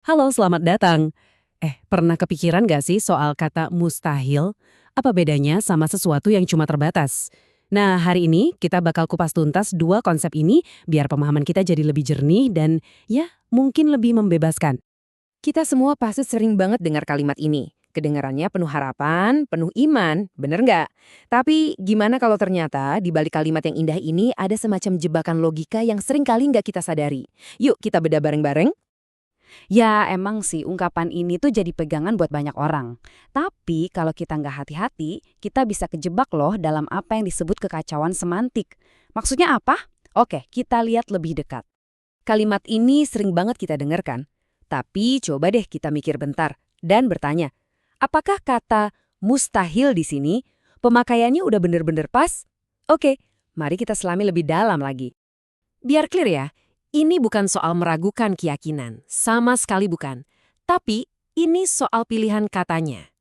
Halo, selamat datang. Pernah kepikiran gak sih soal kata mustahil? Apa bedanya sama sesuatu yang cuma terbatas? Nah, hari ini kita bakal kupas tuntas dua konsep ini biar pemahaman kita jadi lebih jernih dan ya, mungkin lebih membebaskan. Kita semua pasti sering banget dengar kalimat ini. Kedengarannya penuh harapan, penuh iman, bener nggak? Tapi gimana kalau ternyata di balik kalimat yang indah ini ada semacam jebakan logika yang sering kali nggak kita sadari? Yuk kita bedah bareng-bareng. Ya, emang sih ungkapan ini tuh jadi pegangan buat banyak orang. Tapi kalau kita nggak hati-hati, kita bisa kejebak loh dalam apa yang disebut kekacauan semantik. Maksudnya apa? Oke, kita lihat lebih dekat. Kalimat ini sering banget kita dengarkan. Tapi coba deh kita mikir bentar dan bertanya, apakah kata mustahil di sini pemakaiannya udah bener-bener pas? Oke, mari kita selami lebih dalam lagi. Biar clear ya, ini bukan soal meragukan keyakinan, sama sekali bukan. Tapi ini soal pilihan katanya.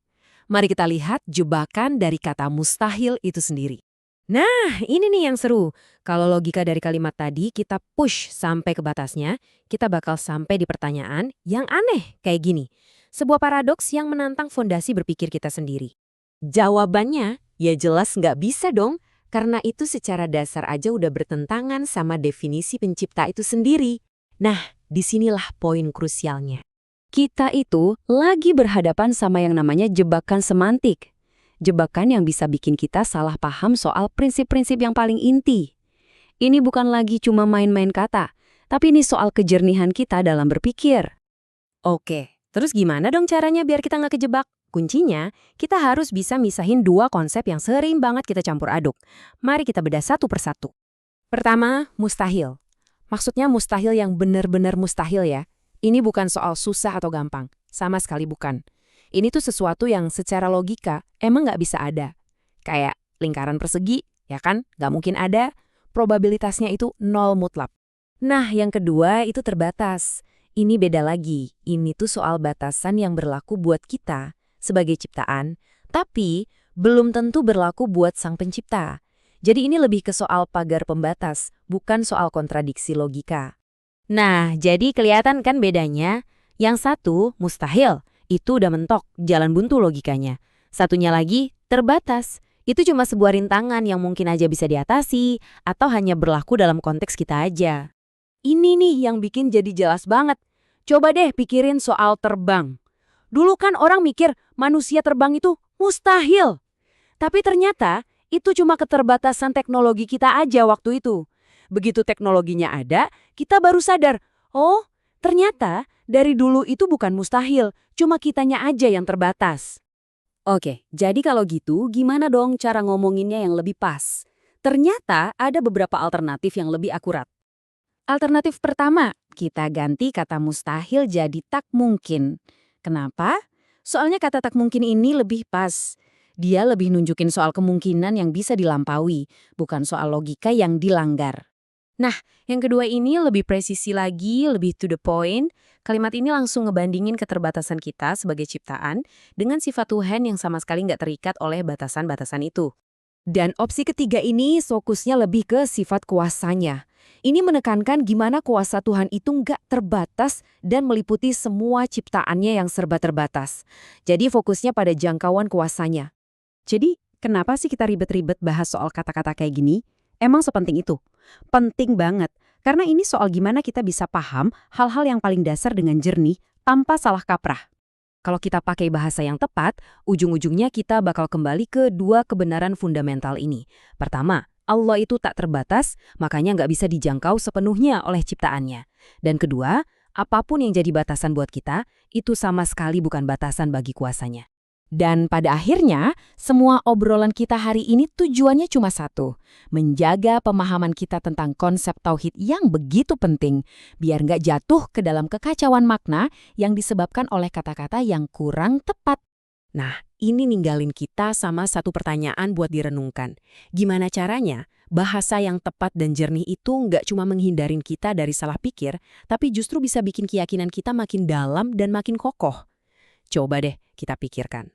Mari kita lihat jebakan dari kata mustahil itu sendiri. Nah, ini nih yang seru. Kalau logika dari kalimat tadi kita push sampai ke batasnya, kita bakal sampai di pertanyaan yang aneh kayak gini. Sebuah paradoks yang menantang fondasi berpikir kita sendiri. Jawabannya, ya jelas nggak bisa dong, karena itu secara dasar aja udah bertentangan sama definisi pencipta itu sendiri. Nah, disinilah poin krusialnya. Kita itu lagi berhadapan sama yang namanya jebakan semantik. Jebakan yang bisa bikin kita salah paham soal prinsip-prinsip yang paling inti. Ini bukan lagi cuma main-main kata, tapi ini soal kejernihan kita dalam berpikir. Oke, terus gimana dong caranya biar kita nggak kejebak? Kuncinya, kita harus bisa misahin dua konsep yang sering banget kita campur aduk. Mari kita bedah satu persatu. Pertama, mustahil. Maksudnya mustahil yang benar-benar mustahil ya. Ini bukan soal susah atau gampang. Sama sekali bukan. Ini tuh sesuatu yang secara logika emang nggak bisa ada. Kayak lingkaran persegi, ya kan? Nggak mungkin ada. Probabilitasnya itu nol mutlak. Nah, yang kedua itu terbatas. Ini beda lagi. Ini tuh soal batasan yang berlaku buat kita sebagai ciptaan, tapi belum tentu berlaku buat sang pencipta. Jadi ini lebih ke soal pagar pembatas, bukan soal kontradiksi logika. Nah, jadi kelihatan kan bedanya? Yang satu, mustahil. Itu udah mentok, jalan buntu logikanya. Satunya lagi, terbatas. Itu cuma sebuah rintangan yang mungkin aja bisa diatasi, atau hanya berlaku dalam konteks kita aja. Ini nih yang bikin jadi jelas banget. Coba deh pikirin soal terbang. Dulu kan orang mikir manusia terbang itu mustahil. Tapi ternyata itu cuma keterbatasan teknologi kita aja waktu itu. Begitu teknologinya ada, kita baru sadar, oh ternyata dari dulu itu bukan mustahil, cuma kitanya aja yang terbatas. Oke, jadi kalau gitu gimana dong cara ngomonginnya yang lebih pas? Ternyata ada beberapa alternatif yang lebih akurat. Alternatif pertama, kita ganti kata mustahil jadi tak mungkin. Kenapa? Soalnya kata tak mungkin ini lebih pas. Dia lebih nunjukin soal kemungkinan yang bisa dilampaui, bukan soal logika yang dilanggar. Nah, yang kedua ini lebih presisi lagi, lebih to the point. Kalimat ini langsung ngebandingin keterbatasan kita sebagai ciptaan dengan sifat Tuhan yang sama sekali nggak terikat oleh batasan-batasan itu. Dan opsi ketiga ini fokusnya lebih ke sifat kuasanya. Ini menekankan gimana kuasa Tuhan itu nggak terbatas dan meliputi semua ciptaannya yang serba terbatas. Jadi fokusnya pada jangkauan kuasanya. Jadi, kenapa sih kita ribet-ribet bahas soal kata-kata kayak gini? Emang sepenting itu? Penting banget, karena ini soal gimana kita bisa paham hal-hal yang paling dasar dengan jernih tanpa salah kaprah. Kalau kita pakai bahasa yang tepat, ujung-ujungnya kita bakal kembali ke dua kebenaran fundamental ini. Pertama, Allah itu tak terbatas, makanya nggak bisa dijangkau sepenuhnya oleh ciptaannya. Dan kedua, apapun yang jadi batasan buat kita, itu sama sekali bukan batasan bagi kuasanya. Dan pada akhirnya, semua obrolan kita hari ini tujuannya cuma satu, menjaga pemahaman kita tentang konsep tauhid yang begitu penting, biar nggak jatuh ke dalam kekacauan makna yang disebabkan oleh kata-kata yang kurang tepat. Nah, ini ninggalin kita sama satu pertanyaan buat direnungkan. Gimana caranya bahasa yang tepat dan jernih itu nggak cuma menghindarin kita dari salah pikir, tapi justru bisa bikin keyakinan kita makin dalam dan makin kokoh? Coba deh kita pikirkan.